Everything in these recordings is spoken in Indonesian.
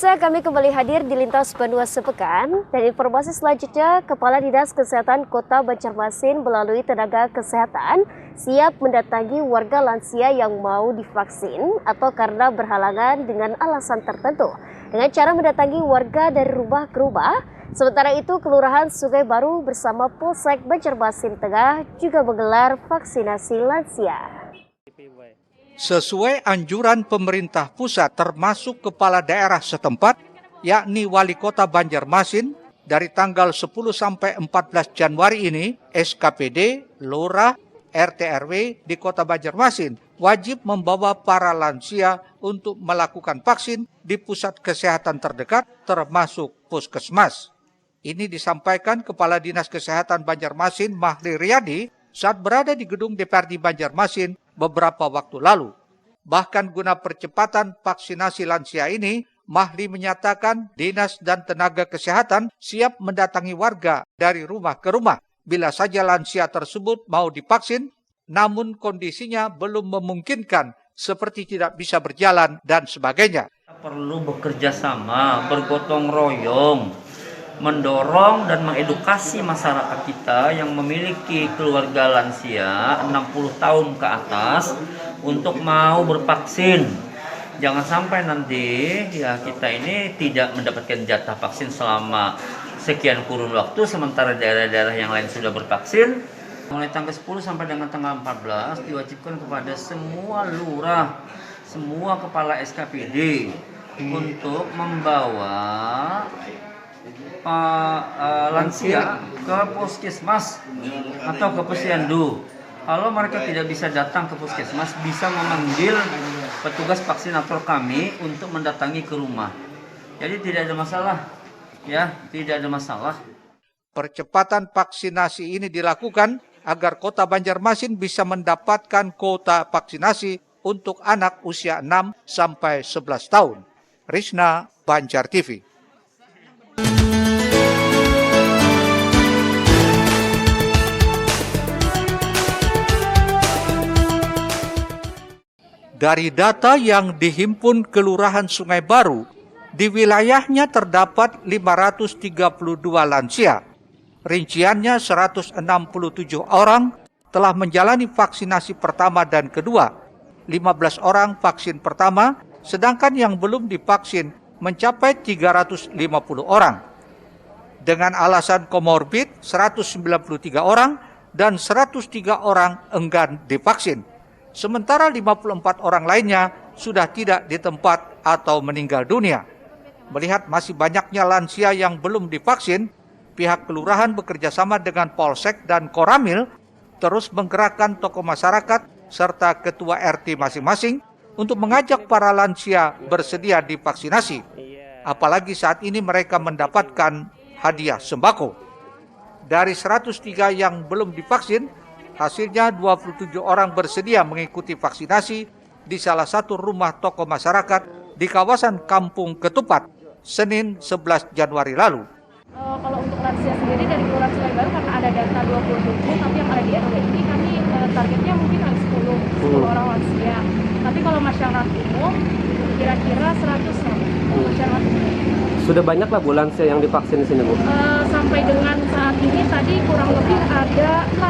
Pemirsa, kami kembali hadir di Lintas Banua Sepekan. Dan informasi selanjutnya, Kepala Dinas Kesehatan Kota Banjarmasin melalui tenaga kesehatan siap mendatangi warga lansia yang mau divaksin atau karena berhalangan dengan alasan tertentu dengan cara mendatangi warga dari rumah ke rumah. Sementara itu, Kelurahan Sungai Baru bersama Polsek Banjarmasin Tengah juga menggelar vaksinasi lansia. Sesuai anjuran pemerintah pusat termasuk kepala daerah setempat, yakni Wali Kota Banjarmasin, dari tanggal 10 sampai 14 Januari ini, SKPD, Lurah, RT RW di Kota Banjarmasin wajib membawa para lansia untuk melakukan vaksin di pusat kesehatan terdekat termasuk puskesmas. Ini disampaikan Kepala Dinas Kesehatan Banjarmasin Mahli Riyadi saat berada di gedung DPRD Banjarmasin beberapa waktu lalu. Bahkan guna percepatan vaksinasi lansia ini, Mahli menyatakan dinas dan tenaga kesehatan siap mendatangi warga dari rumah ke rumah bila saja lansia tersebut mau divaksin, namun kondisinya belum memungkinkan seperti tidak bisa berjalan dan sebagainya. Perlu bekerja sama, bergotong royong, mendorong dan mengedukasi masyarakat kita yang memiliki keluarga lansia 60 tahun ke atas untuk mau bervaksin. Jangan sampai nanti ya kita ini tidak mendapatkan jatah vaksin selama sekian kurun waktu sementara daerah-daerah yang lain sudah bervaksin. Mulai tanggal 10 sampai dengan tanggal 14 diwajibkan kepada semua lurah, semua kepala SKPD untuk membawa lansia ke puskesmas atau ke posyandu. Kalau mereka tidak bisa datang ke puskesmas, bisa memanggil petugas vaksinator kami untuk mendatangi ke rumah. Jadi tidak ada masalah, ya, tidak ada masalah. Percepatan vaksinasi ini dilakukan agar Kota Banjarmasin bisa mendapatkan kuota vaksinasi untuk anak usia 6 sampai 11 tahun. Rizna, Banjar TV. Dari data yang dihimpun Kelurahan Sungai Baru, di wilayahnya terdapat 532 lansia. Rinciannya 167 orang telah menjalani vaksinasi pertama dan kedua. 15 orang vaksin pertama, sedangkan yang belum divaksin mencapai 350 orang. Dengan alasan komorbid, 193 orang dan 103 orang enggan divaksin. Sementara 54 orang lainnya sudah tidak di tempat atau meninggal dunia. Melihat masih banyaknya lansia yang belum divaksin, pihak kelurahan bekerjasama dengan Polsek dan Koramil terus menggerakkan tokoh masyarakat serta ketua RT masing-masing untuk mengajak para lansia bersedia divaksinasi. Apalagi saat ini mereka mendapatkan hadiah sembako. Dari 103 yang belum divaksin, hasilnya 27 orang bersedia mengikuti vaksinasi di salah satu rumah tokoh masyarakat di kawasan Kampung Ketupat, Senin 11 Januari lalu. Kalau untuk lansia sendiri dari Kelurahan Sungai Baru karena ada data 27, tapi yang ada di RW ini kami targetnya mungkin ada 10 orang lansia. Tapi kalau masyarakat umum kira-kira 100 masyarakat umum. Sudah banyak lah Bu lansia yang divaksin di sini Bu? Sampai dengan saat ini tadi kurang lebih ada 6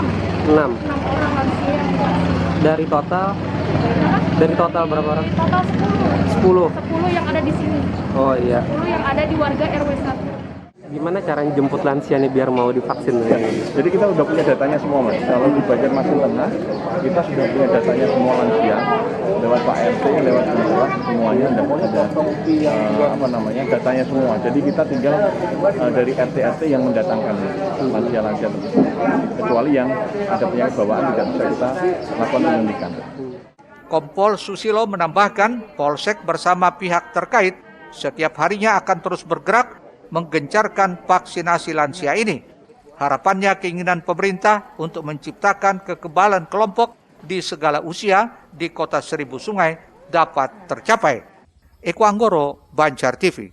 orang lansia yang divaksin. Dari total berapa orang? Total 10 yang ada di sini. Oh iya. 10 yang ada di warga RW 1. Gimana caranya jemput lansia nih biar mau divaksin? Ya, jadi kita udah punya datanya semua Mas. Kalau di Banjarmasin Tengah, kita sudah punya datanya semua lansia lewat Pak RT, lewat Lurah, semuanya ada datanya semua. Jadi kita tinggal dari RT yang mendatangkan lansia-lansia tersebut. Kecuali yang ada penyakit bawaan tidak bisa kita lakukan penyuntikan. Kompol Susilo menambahkan, Polsek bersama pihak terkait setiap harinya akan terus bergerak menggencarkan vaksinasi lansia ini. Harapannya keinginan pemerintah untuk menciptakan kekebalan kelompok di segala usia di Kota Seribu Sungai dapat tercapai. Eko Anggoro, Banjar TV.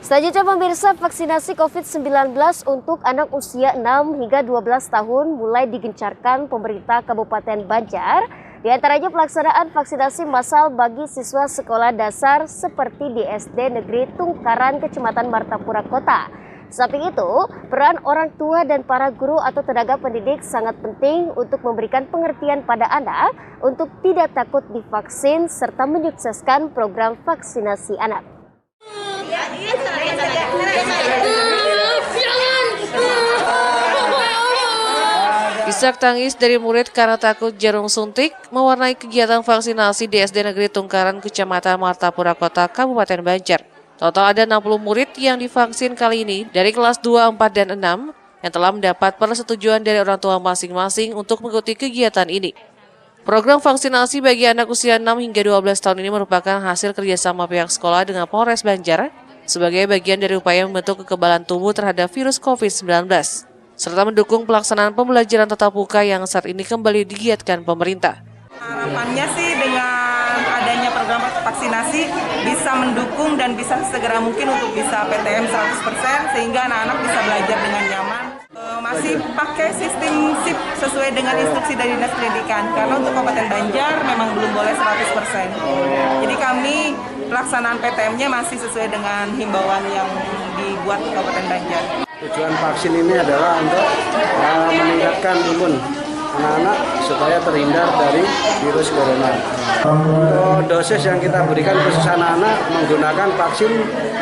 Selanjutnya pemirsa, vaksinasi COVID-19 untuk anak usia 6 hingga 12 tahun mulai digencarkan pemerintah Kabupaten Banjar Di antaranya pelaksanaan vaksinasi massal bagi siswa sekolah dasar seperti di SD Negeri Tungkaran, Kecamatan Martapura Kota. Samping itu, peran orang tua dan para guru atau tenaga pendidik sangat penting untuk memberikan pengertian pada anak untuk tidak takut divaksin serta menyukseskan program vaksinasi anak. Isak tangis dari murid karena takut jarum suntik mewarnai kegiatan vaksinasi di SD Negeri Tungkaran, Kecamatan Martapura Kota, Kabupaten Banjar. Total ada 60 murid yang divaksin kali ini dari kelas 2, 4, dan 6 yang telah mendapat persetujuan dari orang tua masing-masing untuk mengikuti kegiatan ini. Program vaksinasi bagi anak usia 6 hingga 12 tahun ini merupakan hasil kerjasama pihak sekolah dengan Polres Banjar sebagai bagian dari upaya membentuk kekebalan tubuh terhadap virus COVID-19. Serta mendukung pelaksanaan pembelajaran tatap muka yang saat ini kembali digiatkan pemerintah. Harapannya sih dengan adanya program vaksinasi bisa mendukung dan bisa segera mungkin untuk bisa PTM 100% sehingga anak-anak bisa belajar dengan nyaman. Masih pakai sistem SIP sesuai dengan instruksi dari Dinas Pendidikan karena untuk Kabupaten Banjar memang belum boleh 100%. Jadi kami pelaksanaan PTM-nya masih sesuai dengan himbauan yang dibuat Kabupaten Banjar. Tujuan vaksin ini adalah untuk meningkatkan imun anak-anak supaya terhindar dari virus corona. Untuk dosis yang kita berikan khusus anak-anak menggunakan vaksin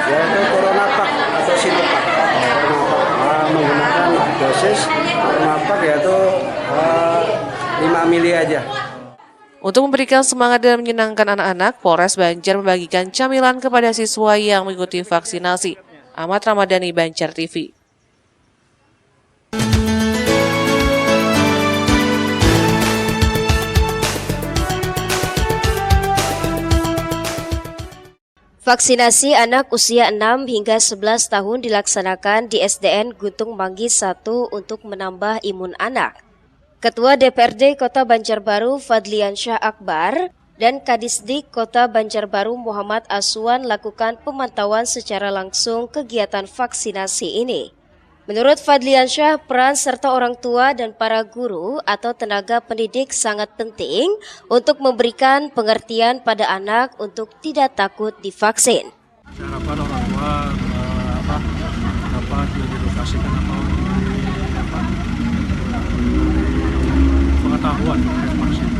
yaitu CoronaVac atau Sinovac. Menggunakan dosis CoronaVac yaitu 5 mili aja. Untuk memberikan semangat dan menyenangkan anak-anak, Polres Banjar membagikan camilan kepada siswa yang mengikuti vaksinasi. Ahmad Ramadhani, Banjar TV. Vaksinasi anak usia 6 hingga 11 tahun dilaksanakan di SDN Guntung Manggis 1 untuk menambah imun anak. Ketua DPRD Kota Banjarbaru Fadliansyah Akbar dan Kadisdik Kota Banjarbaru Muhammad Aswan lakukan pemantauan secara langsung kegiatan vaksinasi ini. Menurut Fadliansyah, peran serta orang tua dan para guru atau tenaga pendidik sangat penting untuk memberikan pengertian pada anak untuk tidak takut divaksin. Harapan orang tua dapat diedukasikan atau pengetahuan terkait vaksin.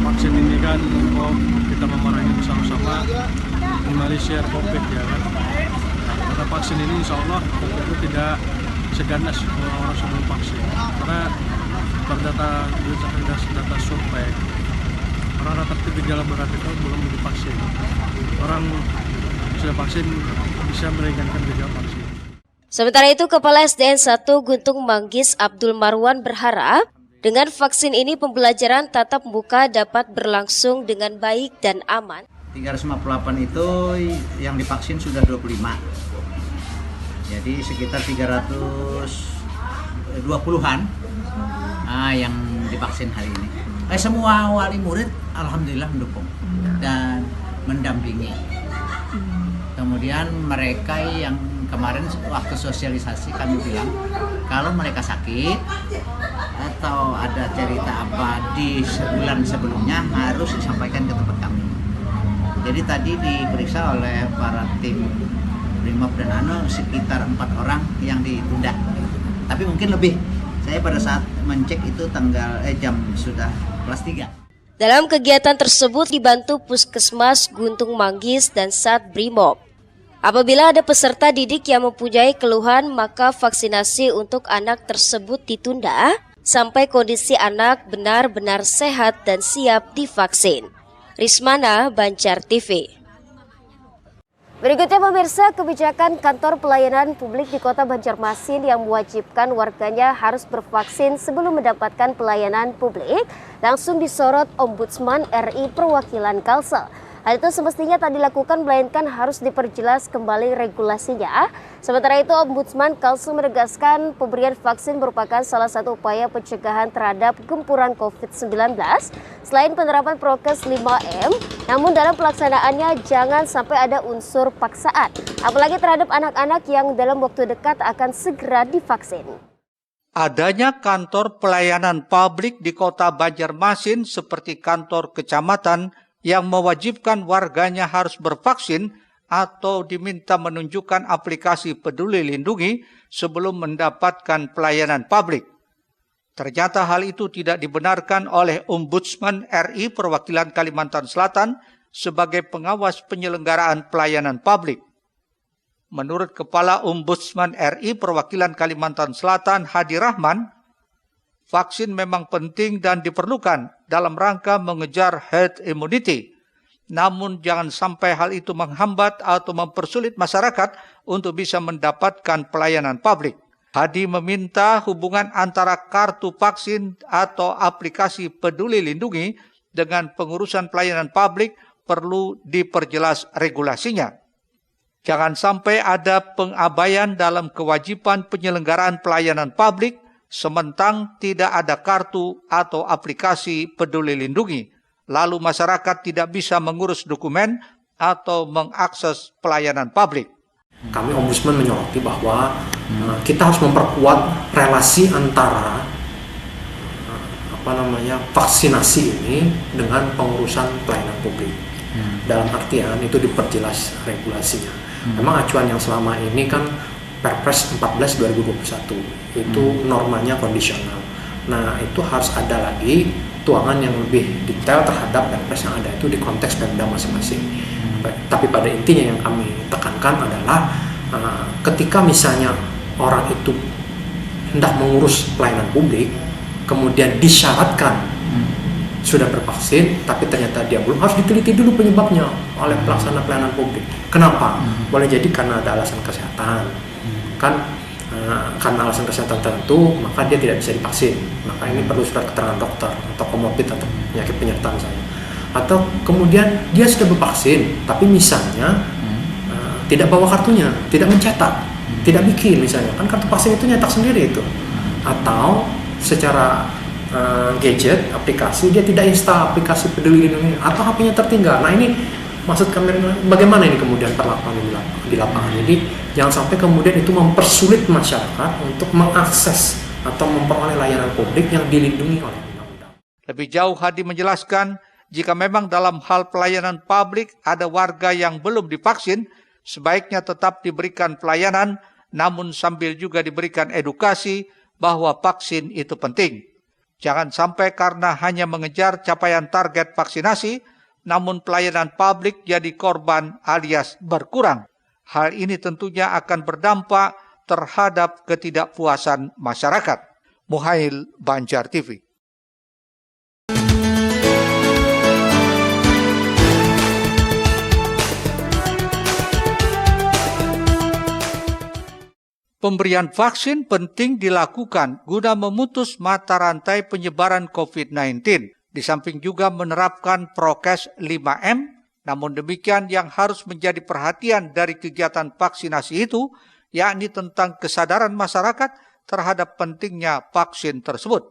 Vaksin ini kan kita memerangi bersama-sama Malaysia COVID ya kan. Pada vaksin ini insya Allah itu tidak seganas orang-orang sebelum vaksin karena berdata survei orang-orang terkena gejala berat itu belum divaksin. Orang sudah vaksin bisa meringankan gejala vaksin. Sementara itu, Kepala SDN 1 Guntung Manggis Abdul Marwan berharap dengan vaksin ini pembelajaran tatap muka dapat berlangsung dengan baik dan aman. 358 itu yang divaksin sudah 25. Jadi sekitar 320-an yang divaksin hari ini. Semua wali murid alhamdulillah mendukung dan mendampingi. Kemudian mereka yang kemarin waktu sosialisasi kami bilang kalau mereka sakit atau ada cerita apa di sebulan sebelumnya harus disampaikan ke tempat kami. Jadi tadi diperiksa oleh para tim Brimob dan sekitar 4 orang yang ditunda, tapi mungkin lebih. Saya pada saat mencek itu jam sudah kelas 3. Dalam kegiatan tersebut dibantu Puskesmas Guntung Manggis dan Sat Brimob. Apabila ada peserta didik yang mempunyai keluhan, maka vaksinasi untuk anak tersebut ditunda sampai kondisi anak benar-benar sehat dan siap divaksin. Rismana, Banjar TV. Berikutnya pemirsa, kebijakan kantor pelayanan publik di Kota Banjarmasin yang mewajibkan warganya harus bervaksin sebelum mendapatkan pelayanan publik langsung disorot Ombudsman RI Perwakilan Kalsel. Hal itu semestinya tak dilakukan melainkan harus diperjelas kembali regulasinya. Sementara itu, Ombudsman Kalsel menegaskan pemberian vaksin merupakan salah satu upaya pencegahan terhadap gempuran COVID-19 selain penerapan prokes 5M, namun dalam pelaksanaannya jangan sampai ada unsur paksaan, apalagi terhadap anak-anak yang dalam waktu dekat akan segera divaksin. Adanya kantor pelayanan publik di Kota Banjarmasin seperti kantor kecamatan yang mewajibkan warganya harus bervaksin atau diminta menunjukkan aplikasi Peduli Lindungi sebelum mendapatkan pelayanan publik. Ternyata hal itu tidak dibenarkan oleh Ombudsman RI Perwakilan Kalimantan Selatan sebagai pengawas penyelenggaraan pelayanan publik. Menurut Kepala Ombudsman RI Perwakilan Kalimantan Selatan Hadi Rahman, vaksin memang penting dan diperlukan dalam rangka mengejar herd immunity. Namun jangan sampai hal itu menghambat atau mempersulit masyarakat untuk bisa mendapatkan pelayanan publik. Hadi meminta hubungan antara kartu vaksin atau aplikasi Peduli Lindungi dengan pengurusan pelayanan publik perlu diperjelas regulasinya. Jangan sampai ada pengabaian dalam kewajiban penyelenggaraan pelayanan publik sementang tidak ada kartu atau aplikasi Peduli Lindungi, lalu masyarakat tidak bisa mengurus dokumen atau mengakses pelayanan publik. Kami Ombudsman menyoroti bahwa kita harus memperkuat relasi antara vaksinasi ini dengan pengurusan pelayanan publik. Dalam artian itu diperjelas regulasinya. Memang acuan yang selama ini kan Perpres 14 2021 itu normanya kondisional. Nah itu harus ada lagi tuangan yang lebih detail terhadap Perpres yang ada itu di konteks Pemda masing-masing. Tapi pada intinya yang kami tekankan adalah ketika misalnya orang itu hendak mengurus pelayanan publik, kemudian disyaratkan sudah bervaksin, tapi ternyata dia belum, harus diteliti dulu penyebabnya oleh pelaksana pelayanan publik. Kenapa? Boleh jadi karena ada alasan kesehatan, karena alasan kesehatan tertentu, maka dia tidak bisa divaksin. Maka ini perlu surat keterangan dokter atau komorbid atau penyakit penyerta misalnya. Atau kemudian dia sudah bervaksin, tapi misalnya tidak bawa kartunya, tidak mencetak, tidak bikin misalnya, kan kartu vaksin itu nyetak sendiri itu. Atau secara gadget, aplikasi, dia tidak install aplikasi Peduli Lindungi atau HP-nya tertinggal. Nah ini maksud kami bagaimana ini kemudian perlakuan di lapangan. Jadi jangan sampai kemudian itu mempersulit masyarakat untuk mengakses atau memperoleh layanan publik yang dilindungi oleh undang-undang. Lebih jauh Hadi menjelaskan, jika memang dalam hal pelayanan publik ada warga yang belum divaksin, sebaiknya tetap diberikan pelayanan, namun sambil juga diberikan edukasi bahwa vaksin itu penting. Jangan sampai karena hanya mengejar capaian target vaksinasi, namun pelayanan publik jadi korban alias berkurang. Hal ini tentunya akan berdampak terhadap ketidakpuasan masyarakat. Muhail, Banjar TV. Pemberian vaksin penting dilakukan guna memutus mata rantai penyebaran COVID-19. Di samping juga menerapkan prokes 5M, namun demikian yang harus menjadi perhatian dari kegiatan vaksinasi itu, yakni tentang kesadaran masyarakat terhadap pentingnya vaksin tersebut.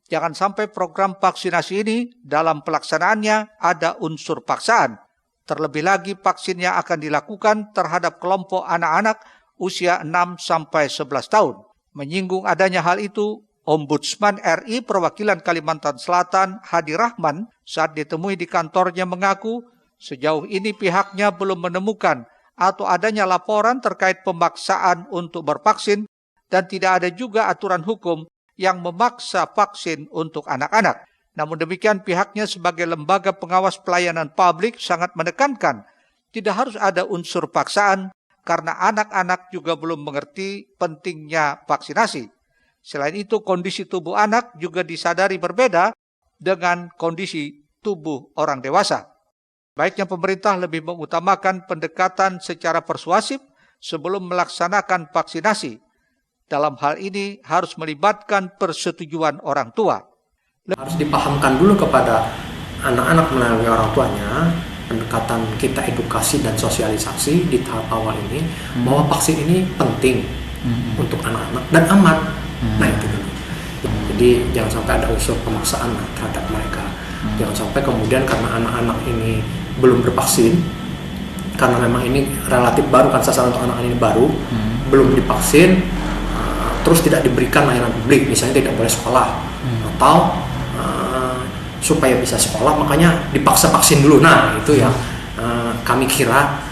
Jangan sampai program vaksinasi ini dalam pelaksanaannya ada unsur paksaan. Terlebih lagi vaksin yang akan dilakukan terhadap kelompok anak-anak usia 6-11 tahun. Menyinggung adanya hal itu, Ombudsman RI Perwakilan Kalimantan Selatan Hadi Rahman saat ditemui di kantornya mengaku sejauh ini pihaknya belum menemukan atau adanya laporan terkait pemaksaan untuk bervaksin dan tidak ada juga aturan hukum yang memaksa vaksin untuk anak-anak. Namun demikian pihaknya sebagai lembaga pengawas pelayanan publik sangat menekankan tidak harus ada unsur paksaan karena anak-anak juga belum mengerti pentingnya vaksinasi. Selain itu, kondisi tubuh anak juga disadari berbeda dengan kondisi tubuh orang dewasa. Baiknya pemerintah lebih mengutamakan pendekatan secara persuasif sebelum melaksanakan vaksinasi. Dalam hal ini harus melibatkan persetujuan orang tua. Harus dipahamkan dulu kepada anak-anak melalui orang tuanya, pendekatan kita edukasi dan sosialisasi di tahap awal ini bahwa vaksin ini penting untuk anak-anak dan aman. Nah itu dulu. Jadi jangan sampai ada unsur pemaksaan terhadap mereka. Jangan sampai kemudian karena anak-anak ini belum bervaksin, karena memang ini relatif baru kan sasaran untuk anak-anak ini baru, belum divaksin, terus tidak diberikan layanan publik, misalnya tidak boleh sekolah, atau supaya bisa sekolah makanya dipaksa vaksin dulu. Nah itu yang kami kira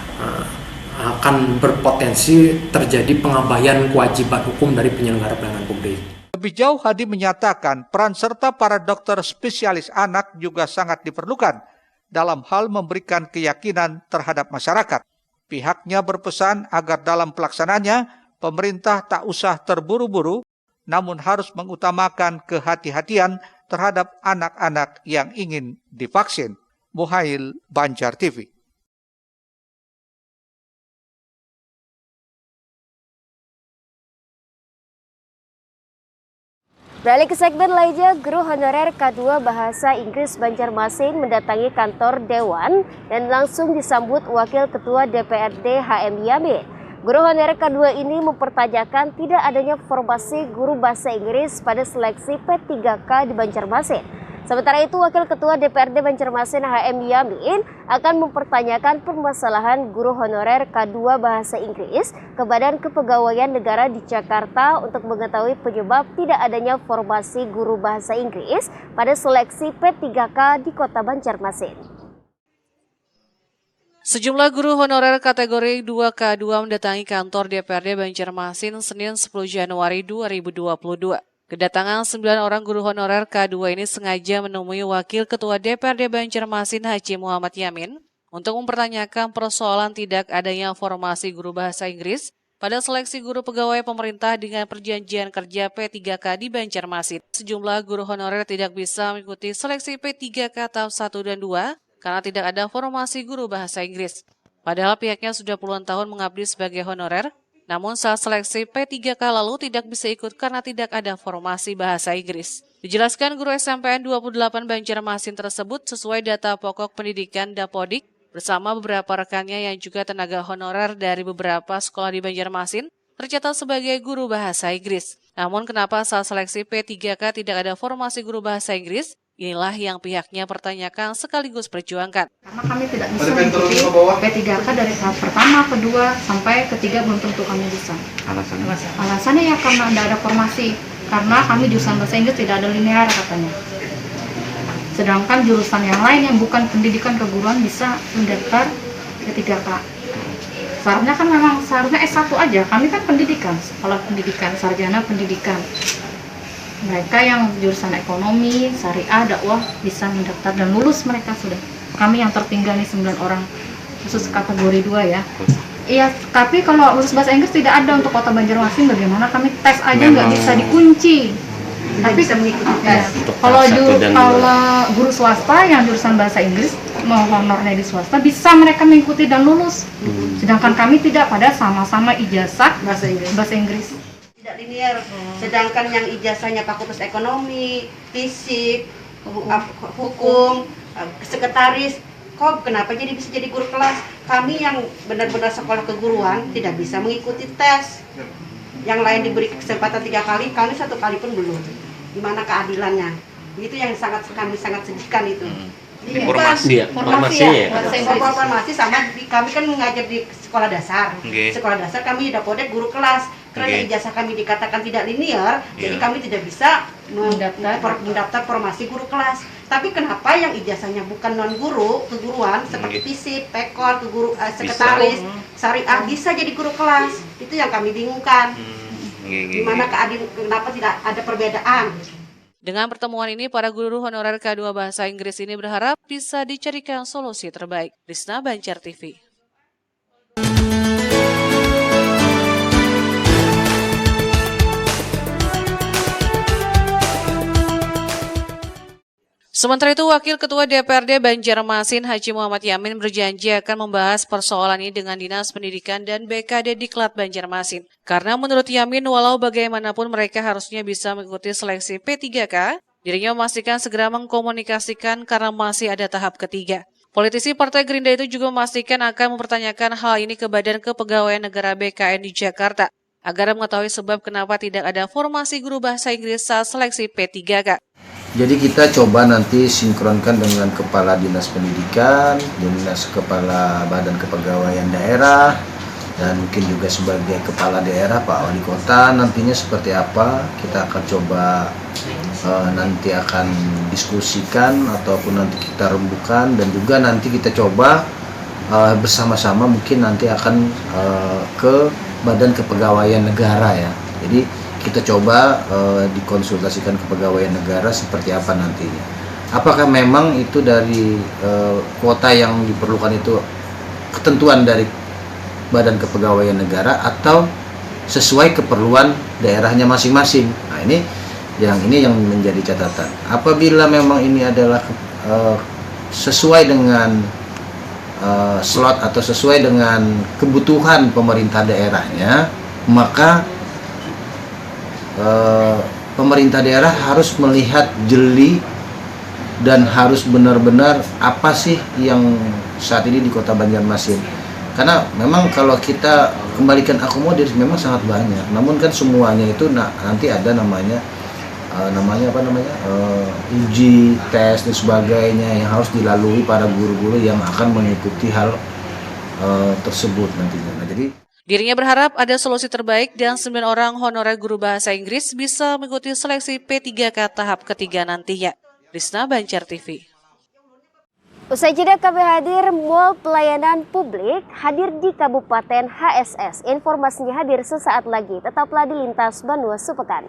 akan berpotensi terjadi pengabaian kewajiban hukum dari penyelenggara pelayanan publik. Lebih jauh, Hadi menyatakan peran serta para dokter spesialis anak juga sangat diperlukan dalam hal memberikan keyakinan terhadap masyarakat. Pihaknya berpesan agar dalam pelaksanaannya, pemerintah tak usah terburu-buru, namun harus mengutamakan kehati-hatian terhadap anak-anak yang ingin divaksin. Muhail, Banjar TV. Beralih ke segmen lainnya, guru honorer K2 Bahasa Inggris Banjarmasin mendatangi kantor Dewan dan langsung disambut Wakil Ketua DPRD HM Yamin. Guru honorer K2 ini mempertanyakan tidak adanya formasi guru bahasa Inggris pada seleksi P3K di Banjarmasin. Sementara itu, Wakil Ketua DPRD Banjarmasin HM Yamin akan mempertanyakan permasalahan guru honorer K2 Bahasa Inggris ke Badan Kepegawaian Negara di Jakarta untuk mengetahui penyebab tidak adanya formasi guru bahasa Inggris pada seleksi P3K di Kota Banjarmasin. Sejumlah guru honorer kategori 2K2 mendatangi kantor DPRD Banjarmasin Senin 10 Januari 2022. Kedatangan 9 orang guru honorer K2 ini sengaja menemui Wakil Ketua DPRD Banjarmasin Haji Muhammad Yamin untuk mempertanyakan persoalan tidak adanya formasi guru bahasa Inggris pada seleksi guru pegawai pemerintah dengan perjanjian kerja P3K di Banjarmasin. Sejumlah guru honorer tidak bisa mengikuti seleksi P3K tahap 1 dan 2 karena tidak ada formasi guru bahasa Inggris. Padahal pihaknya sudah puluhan tahun mengabdi sebagai honorer, namun saat seleksi P3K lalu tidak bisa ikut karena tidak ada formasi bahasa Inggris. Dijelaskan guru SMPN 28 Banjarmasin tersebut sesuai data pokok pendidikan Dapodik bersama beberapa rekannya yang juga tenaga honorer dari beberapa sekolah di Banjarmasin tercatat sebagai guru bahasa Inggris. Namun kenapa saat seleksi P3K tidak ada formasi guru bahasa Inggris? Inilah yang pihaknya pertanyakan sekaligus perjuangkan. Karena kami tidak bisa mengikuti P3K dari tahap pertama, kedua, sampai ketiga belum tentu kami bisa. Alasannya ya karena tidak ada formasi. Karena kami jurusan bahasa Inggris tidak ada linear katanya. Sedangkan jurusan yang lain yang bukan pendidikan keguruan bisa mendaftar P3K. Seharusnya kan memang S1 aja. Kami kan pendidikan, sekolah pendidikan, sarjana pendidikan. Mereka yang jurusan ekonomi, syariah, dakwah bisa mendaftar dan lulus mereka sudah. Kami yang tertinggal nih 9 orang, khusus kategori 2 ya. Iya, tapi kalau lulus bahasa Inggris tidak ada untuk Kota Banjarmasin, bagaimana kami tes aja nggak bisa dikunci. Tapi bisa mengikuti tes. Kalau guru swasta yang jurusan bahasa Inggris, mau honornya di swasta, bisa mereka mengikuti dan lulus. Sedangkan kami tidak, pada sama-sama ijazah bahasa Inggris. Tidak linear, sedangkan yang ijazahnya Fakultas Ekonomi, Fisik, Hukum, Sekretaris, kok kenapa bisa jadi guru kelas? Kami yang benar-benar sekolah keguruan tidak bisa mengikuti tes. Yang lain diberi kesempatan 3 kali, kami 1 kali pun belum. Gimana keadilannya? Itu yang kami sangat sedihkan itu. Informasi sama kami kan mengajar di sekolah dasar. Sekolah dasar kami Dapodek guru kelas. Karena ijazah kami dikatakan tidak linear, jadi kami tidak bisa mendaftar formasi guru kelas. Tapi kenapa yang ijazahnya bukan non guru keguruan seperti Fisip, Pekor, Sekretaris, Syariah bisa jadi guru kelas? Itu yang kami bingungkan. Gimana keadilan? Kenapa tidak ada perbedaan? Dengan pertemuan ini, para guru honorer K2 Bahasa Inggris ini berharap bisa dicarikan solusi terbaik. Risna, Banjar TV. Sementara itu, Wakil Ketua DPRD Banjarmasin Haji Muhammad Yamin berjanji akan membahas persoalan ini dengan Dinas Pendidikan dan BKD Diklat Banjarmasin. Karena menurut Yamin, walau bagaimanapun mereka harusnya bisa mengikuti seleksi P3K, dirinya memastikan segera mengkomunikasikan karena masih ada tahap ketiga. Politisi Partai Gerindra itu juga memastikan akan mempertanyakan hal ini ke Badan Kepegawaian Negara BKN di Jakarta, agar mengetahui sebab kenapa tidak ada formasi guru bahasa Inggris saat seleksi P3K. Jadi kita coba nanti sinkronkan dengan Kepala Dinas Pendidikan, Dinas Kepala Badan Kepegawaian Daerah, dan mungkin juga sebagai kepala daerah Pak Wali Kota nantinya seperti apa kita akan coba nanti akan diskusikan ataupun nanti kita rembukan, dan juga nanti kita coba bersama-sama mungkin nanti akan ke Badan Kepegawaian Negara ya. Jadi kita coba dikonsultasikan Kepegawaian Negara seperti apa nantinya. Apakah memang itu dari kuota yang diperlukan itu ketentuan dari Badan Kepegawaian Negara atau sesuai keperluan daerahnya masing-masing. Nah, ini yang menjadi catatan. Apabila memang ini adalah sesuai dengan slot atau sesuai dengan kebutuhan pemerintah daerahnya, maka pemerintah daerah harus melihat jeli dan harus benar-benar apa sih yang saat ini di Kota Banjarmasin. Karena memang kalau kita kembalikan akomodir memang sangat banyak. Namun kan semuanya itu nanti ada namanya uji, tes dan sebagainya yang harus dilalui para guru-guru yang akan mengikuti hal tersebut nantinya. Nah, jadi Dirinya berharap ada solusi terbaik dan 9 orang honorer guru bahasa Inggris bisa mengikuti seleksi P3K tahap ketiga nantinya. Risna, Banjar TV. Usai jeda kami hadir Mall Pelayanan Publik hadir di Kabupaten HSS. Informasinya hadir sesaat lagi. Tetaplah di Lintas Banua Sepekan.